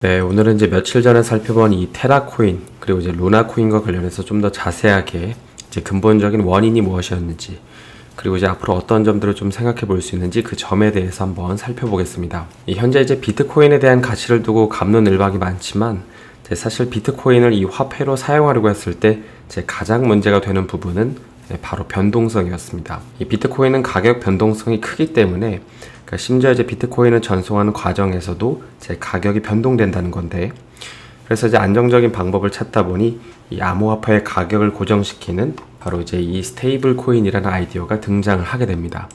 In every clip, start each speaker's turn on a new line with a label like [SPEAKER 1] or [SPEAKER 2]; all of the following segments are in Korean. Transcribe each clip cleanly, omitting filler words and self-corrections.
[SPEAKER 1] 네, 오늘은 이제 며칠 전에 살펴본 이 테라코인, 그리고 이제 루나코인과 관련해서 좀 더 자세하게 이제 근본적인 원인이 무엇이었는지, 그리고 이제 앞으로 어떤 점들을 좀 생각해 볼 수 있는지 그 점에 대해서 한번 살펴보겠습니다. 현재 이제 비트코인에 대한 가치를 두고 갑론을박이 많지만, 사실 비트코인을 이 화폐로 사용하려고 했을 때 제 가장 문제가 되는 부분은 바로 변동성이었습니다. 이 비트코인은 가격 변동성이 크기 때문에 심지어 이제 비트코인을 전송하는 과정에서도 제 가격이 변동된다는 건데, 그래서 이제 안정적인 방법을 찾다 보니 이 암호화폐의 가격을 고정시키는 바로 이제 이 스테이블 코인이라는 아이디어가 등장을 하게 됩니다.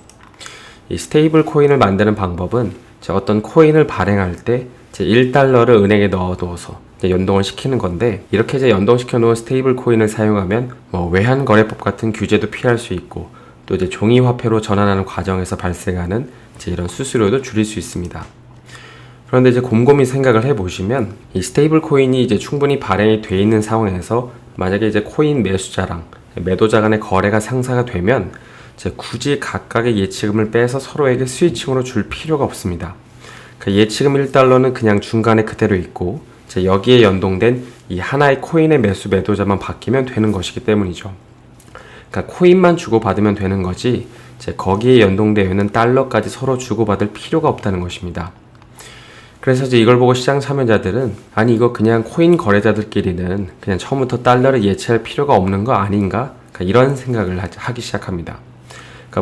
[SPEAKER 1] 이 스테이블 코인을 만드는 방법은 어떤 코인을 발행할 때 제 1달러를 은행에 넣어두어서 연동을 시키는 건데, 이렇게 이제 연동시켜 놓은 스테이블 코인을 사용하면 외환 거래법 같은 규제도 피할 수 있고, 또 이제 종이 화폐로 전환하는 과정에서 발생하는 이런 수수료도 줄일 수 있습니다. 그런데 이제 곰곰이 생각을 해보시면 이 스테이블 코인이 이제 충분히 발행이 돼 있는 상황에서 만약에 이제 코인 매수자랑 매도자 간의 거래가 상사가 되면 굳이 각각의 예치금을 빼서 서로에게 스위칭으로 줄 필요가 없습니다. 예치금 1달러는 그냥 중간에 그대로 있고 여기에 연동된 이 하나의 코인의 매수 매도자만 바뀌면 되는 것이기 때문이죠. 코인만 주고받으면 되는 거지 거기에 연동되어 있는 달러까지 서로 주고받을 필요가 없다는 것입니다. 그래서 이제 이걸 보고 시장 참여자들은 아니 이거 그냥 코인 거래자들끼리는 그냥 처음부터 달러를 예치할 필요가 없는 거 아닌가? 이런 생각을 하기 시작합니다.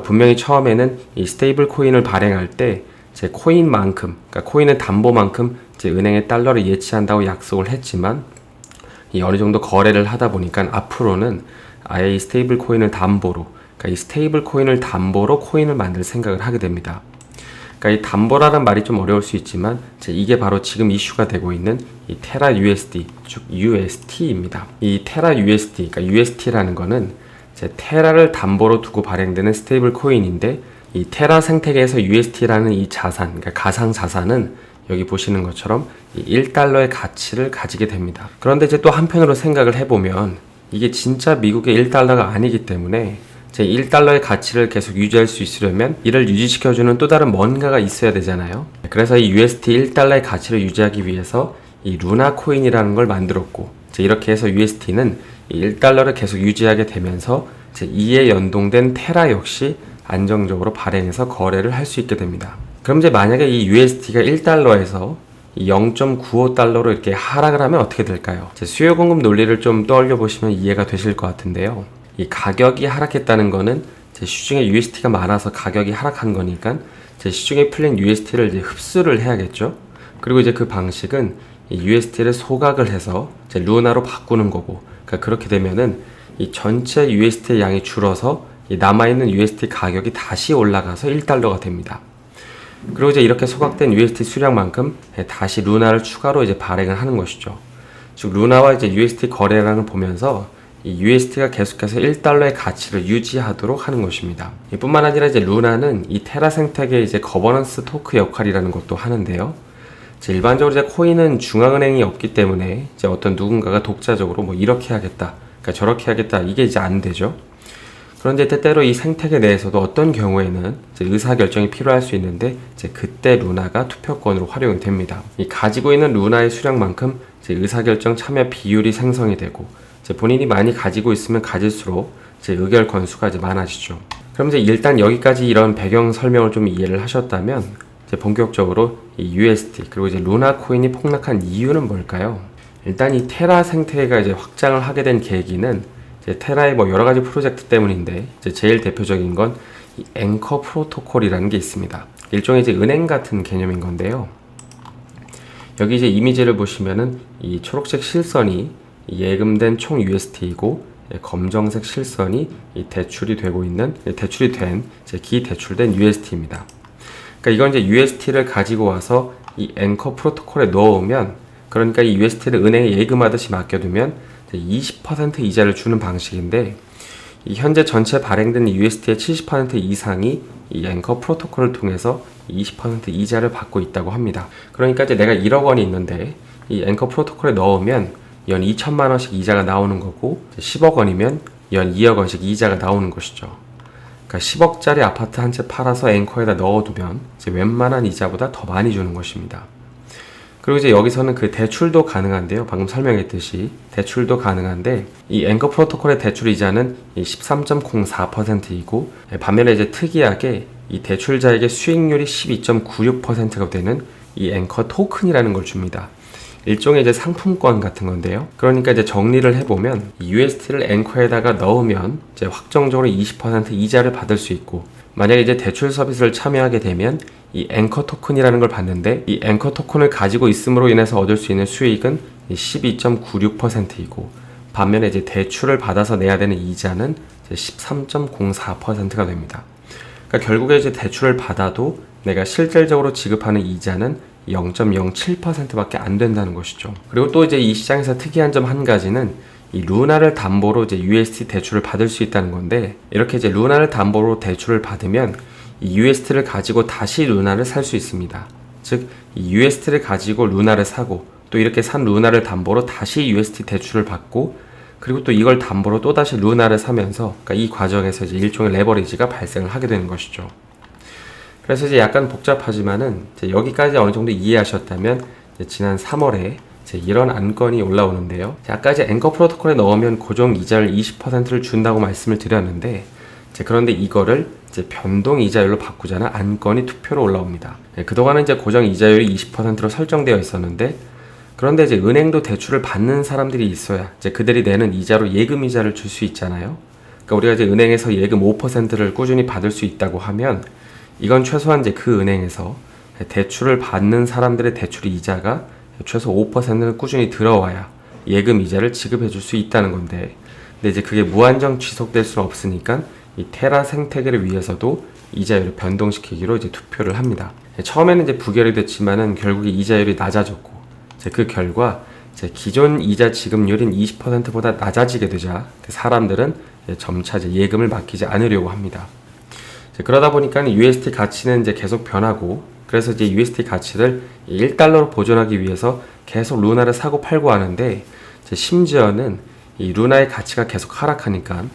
[SPEAKER 1] 분명히 처음에는 이 스테이블 코인을 발행할 때 제 코인만큼, 코인의 담보만큼 제 은행에 달러를 예치한다고 약속을 했지만 이 어느 정도 거래를 하다 보니까 앞으로는 아예 이 스테이블 코인을 담보로, 이 스테이블 코인을 담보로 코인을 만들 생각을 하게 됩니다. 이 담보라는 말이 좀 어려울 수 있지만 이게 바로 지금 이슈가 되고 있는 이 테라 USD, 즉 UST입니다. 이 테라 USD, UST라는 거는 테라를 담보로 두고 발행되는 스테이블 코인인데, 이 테라 생태계에서 UST라는 이 자산, 가상 자산은 여기 보시는 것처럼 이 1달러의 가치를 가지게 됩니다. 그런데 이제 또 한편으로 생각을 해보면 이게 진짜 미국의 1달러가 아니기 때문에 제 1달러의 가치를 계속 유지할 수 있으려면 이를 유지시켜주는 또 다른 뭔가가 있어야 되잖아요. 그래서 이 UST 1달러의 가치를 유지하기 위해서 이 루나 코인이라는 걸 만들었고, 이렇게 해서 UST는 이 1달러를 계속 유지하게 되면서 이에 연동된 테라 역시 안정적으로 발행해서 거래를 할 수 있게 됩니다. 그럼 이제 만약에 이 UST가 1달러에서 0.95달러로 이렇게 하락을 하면 어떻게 될까요? 수요 공급 논리를 좀 떠올려 보시면 이해가 되실 것 같은데요. 이 가격이 하락했다는 거는 시중에 UST가 많아서 가격이 하락한 거니까 시중에 풀린 UST를 이제 흡수를 해야겠죠. 그리고 이제 그 방식은 이 UST를 소각을 해서 루나로 바꾸는 거고, 그렇게 되면은 이 전체 UST의 양이 줄어서 이 남아있는 UST 가격이 다시 올라가서 1달러가 됩니다. 그리고 이제 이렇게 소각된 UST 수량만큼 다시 루나를 추가로 이제 발행을 하는 것이죠. 즉 루나와 이제 UST 거래량을 보면서 이 UST가 계속해서 1달러의 가치를 유지하도록 하는 것입니다. 이뿐만 아니라 이제 루나는 이 테라 생태계의 이제 거버넌스 토크 역할이라는 것도 하는데요. 일반적으로 이제 코인은 중앙은행이 없기 때문에 이제 어떤 누군가가 독자적으로 이렇게 하겠다, 저렇게 하겠다, 이게 이제 안 되죠. 그런데 때때로 이 생태계 내에서도 어떤 경우에는 의사결정이 필요할 수 있는데 그때 루나가 투표권으로 활용이 됩니다. 이 가지고 있는 루나의 수량만큼 의사결정 참여 비율이 생성이 되고, 본인이 많이 가지고 있으면 가질수록 의결 건수가 많아지죠. 그럼 일단 여기까지 이런 배경 설명을 좀 이해를 하셨다면 본격적으로 이 UST 그리고 루나 코인이 폭락한 이유는 뭘까요? 일단 이 테라 생태계가 확장을 하게 된 계기는 테라의 여러 가지 프로젝트 때문인데, 제일 대표적인 건 이 앵커 프로토콜이라는 게 있습니다. 일종의 은행 같은 개념인 건데요. 여기 이미지를 보시면은 이 초록색 실선이 예금된 총 UST이고, 검정색 실선이 이 대출이 되고 있는, 대출이 된, 기대출된 UST입니다. 이건 UST를 가지고 와서 이 앵커 프로토콜에 넣으면, 그러니까 이 UST를 은행에 예금하듯이 맡겨두면 20% 이자를 주는 방식인데, 이 현재 전체 발행된 UST의 70% 이상이 이 앵커 프로토콜을 통해서 20% 이자를 받고 있다고 합니다. 그러니까 내가 1억 원이 있는데 이 앵커 프로토콜에 넣으면 연 2천만 원씩 이자가 나오는 거고, 10억 원이면 연 2억 원씩 이자가 나오는 것이죠. 10억짜리 아파트 한 채 팔아서 앵커에다 넣어두면 웬만한 이자보다 더 많이 주는 것입니다. 그리고 이제 여기서는 그 대출도 가능한데요. 방금 설명했듯이 대출도 가능한데 이 앵커 프로토콜의 대출 이자는 13.04%이고 반면에 이제 특이하게 이 대출자에게 수익률이 12.96%가 되는 이 앵커 토큰이라는 걸 줍니다. 일종의 이제 상품권 같은 건데요. 그러니까 이제 정리를 해보면 이 UST를 앵커에다가 넣으면 이제 확정적으로 20% 이자를 받을 수 있고, 만약에 이제 대출 서비스를 참여하게 되면 이 앵커 토큰이라는 걸 받는데, 이 앵커 토큰을 가지고 있음으로 인해서 얻을 수 있는 수익은 12.96%이고 반면에 이제 대출을 받아서 내야 되는 이자는 13.04%가 됩니다. 그러니까 결국에 이제 대출을 받아도 내가 실질적으로 지급하는 이자는 0.07%밖에 안 된다는 것이죠. 그리고 또 이제 이 시장에서 특이한 점 한 가지는 이 루나를 담보로 이제 UST 대출을 받을 수 있다는 건데, 이렇게 이제 루나를 담보로 대출을 받으면 이 UST를 가지고 다시 루나를 살 수 있습니다. 즉, 이 UST를 가지고 루나를 사고 또 이렇게 산 루나를 담보로 다시 UST 대출을 받고, 그리고 또 이걸 담보로 또 다시 루나를 사면서, 그러니까 이 과정에서 이제 일종의 레버리지가 발생을 하게 되는 것이죠. 그래서 이제 약간 복잡하지만은 이제 여기까지 어느 정도 이해하셨다면 이제 지난 3월에 이제 이런 안건이 올라오는데요. 아까 이제 앵커 프로토콜에 넣으면 고정 이자율 20%를 준다고 말씀을 드렸는데, 이제 그런데 이거를 이제 변동 이자율로 바꾸자는 안건이 투표로 올라옵니다. 그동안은 이제 고정 이자율이 20%로 설정되어 있었는데, 그런데 이제 은행도 대출을 받는 사람들이 있어야 이제 그들이 내는 이자로 예금 이자를 줄 수 있잖아요. 그러니까 우리가 이제 은행에서 예금 5%를 꾸준히 받을 수 있다고 하면, 이건 최소한 이제 그 은행에서 대출을 받는 사람들의 대출 이자가 최소 5%는 꾸준히 들어와야 예금 이자를 지급해 줄 수 있다는 건데, 근데 이제 그게 무한정 지속될 수는 없으니까 이 테라 생태계를 위해서도 이자율을 변동시키기로 이제 투표를 합니다. 처음에는 이제 부결이 됐지만은 결국에 이자율이 낮아졌고, 이제 그 결과 이제 기존 이자 지급률인 20%보다 낮아지게 되자 사람들은 이제 점차 이제 예금을 맡기지 않으려고 합니다. 그러다 보니까 UST 가치는 이제 계속 변하고, 그래서 이제 UST 가치를 1달러로 보존하기 위해서 계속 루나를 사고 팔고 하는데, 이제 심지어는 이 루나의 가치가 계속 하락하니까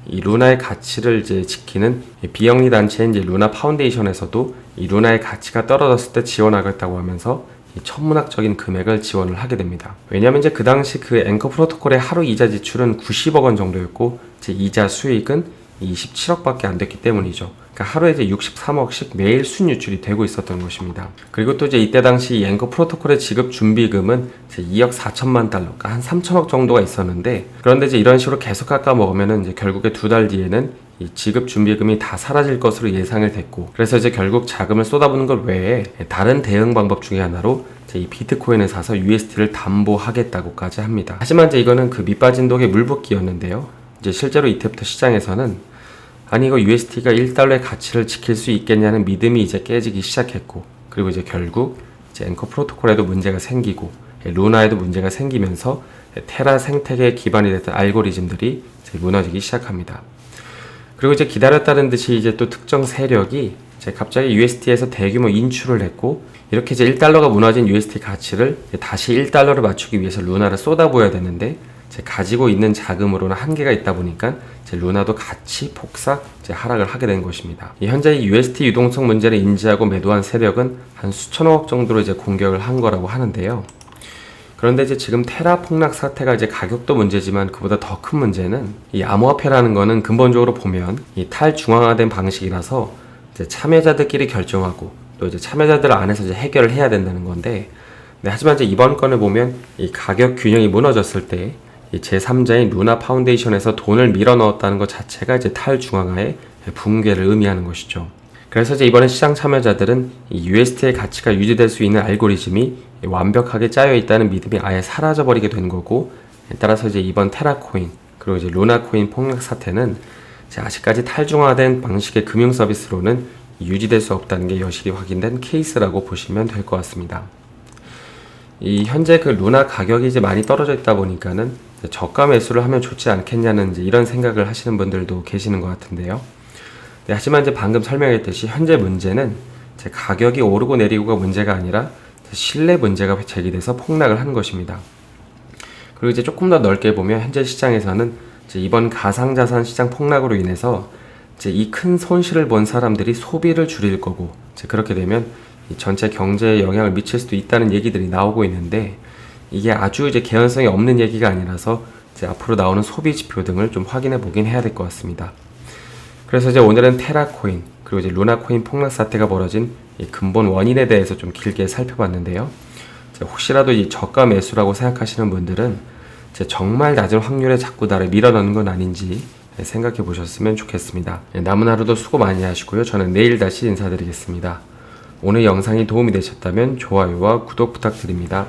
[SPEAKER 1] 이 루나의 가치를 이제 지키는 비영리 단체인 이제 루나 파운데이션에서도 이 루나의 가치가 떨어졌을 때 지원하겠다고 하면서 이 천문학적인 금액을 지원을 하게 됩니다. 왜냐하면 이제 그 당시 그 앵커 프로토콜의 하루 이자 지출은 90억 원 정도였고, 이제 이자 수익은 27억밖에 안 됐기 때문이죠. 그러니까 하루에 이제 63억씩 매일 순유출이 되고 있었던 것입니다. 그리고 또 이제 이때 당시 이 앵커 프로토콜의 지급 준비금은 이제 2억 4천만 달러, 그러니까 한 3천억 정도가 있었는데, 그런데 이제 이런 식으로 계속 깎아 먹으면은 이제 결국에 2달 뒤에는 이 지급 준비금이 다 사라질 것으로 예상을 됐고, 그래서 이제 결국 자금을 쏟아부는 것 외에 다른 대응 방법 중에 하나로 이제 이 비트코인을 사서 UST를 담보하겠다고까지 합니다. 하지만 이제 이거는 그 밑빠진 독에 물붓기였는데요. 이제 실제로 이때부터 시장에서는 아니 이거 UST가 1달러의 가치를 지킬 수 있겠냐는 믿음이 이제 깨지기 시작했고, 그리고 이제 결국 이제 앵커 프로토콜에도 문제가 생기고 루나에도 문제가 생기면서 테라 생태계의 기반이 됐던 알고리즘들이 이제 무너지기 시작합니다. 그리고 이제 기다렸다는 듯이 이제 또 특정 세력이 이제 갑자기 UST에서 대규모 인출을 했고, 이렇게 이제 1달러가 무너진 UST 가치를 다시 1달러를 맞추기 위해서 루나를 쏟아부어야 되는데, 가지고 있는 자금으로는 한계가 있다 보니까 루나도 같이 폭삭 하락을 하게 된 것입니다. 현재 이 UST 유동성 문제를 인지하고 매도한 세력은 한 수천억 정도로 이제 공격을 한 거라고 하는데요. 그런데 이제 지금 테라 폭락 사태가 이제 가격도 문제지만 그보다 더 큰 문제는 이 암호화폐라는 거는 근본적으로 보면 이 탈중앙화된 방식이라서 이제 참여자들끼리 결정하고 또 이제 참여자들 안에서 이제 해결을 해야 된다는 건데, 하지만 이제 이번 건을 보면 이 가격 균형이 무너졌을 때 이 제3자인 루나 파운데이션에서 돈을 밀어 넣었다는 것 자체가 이제 탈중앙화의 붕괴를 의미하는 것이죠. 그래서 이제 이번에 시장 참여자들은 이 UST의 가치가 유지될 수 있는 알고리즘이 완벽하게 짜여 있다는 믿음이 아예 사라져 버리게 된 거고, 따라서 이제 이번 테라코인 그리고 이제 루나코인 폭락 사태는 이제 아직까지 탈중앙화된 방식의 금융 서비스로는 유지될 수 없다는 게 여실히 확인된 케이스라고 보시면 될 것 같습니다. 이 현재 그 루나 가격이 이제 많이 떨어져 있다 보니까는 저가 매수를 하면 좋지 않겠냐는 이제 이런 생각을 하시는 분들도 계시는 것 같은데요. 하지만 이제 방금 설명했듯이 현재 문제는 이제 가격이 오르고 내리고가 문제가 아니라 신뢰 문제가 제기돼서 폭락을 한 것입니다. 그리고 이제 조금 더 넓게 보면 현재 시장에서는 이제 이번 가상자산 시장 폭락으로 인해서 이제 이 큰 손실을 본 사람들이 소비를 줄일 거고, 이제 그렇게 되면 이 전체 경제에 영향을 미칠 수도 있다는 얘기들이 나오고 있는데 이게 아주 이제 개연성이 없는 얘기가 아니라서 이제 앞으로 나오는 소비 지표 등을 좀 확인해 보긴 해야 될 것 같습니다. 그래서 이제 오늘은 테라코인 그리고 이제 루나코인 폭락 사태가 벌어진 이 근본 원인에 대해서 좀 길게 살펴봤는데요. 혹시라도 이 저가 매수라고 생각하시는 분들은 정말 낮은 확률에 자꾸 나를 밀어넣는 건 아닌지 생각해 보셨으면 좋겠습니다. 남은 하루도 수고 많이 하시고요. 저는 내일 다시 인사드리겠습니다. 오늘 영상이 도움이 되셨다면 좋아요와 구독 부탁드립니다.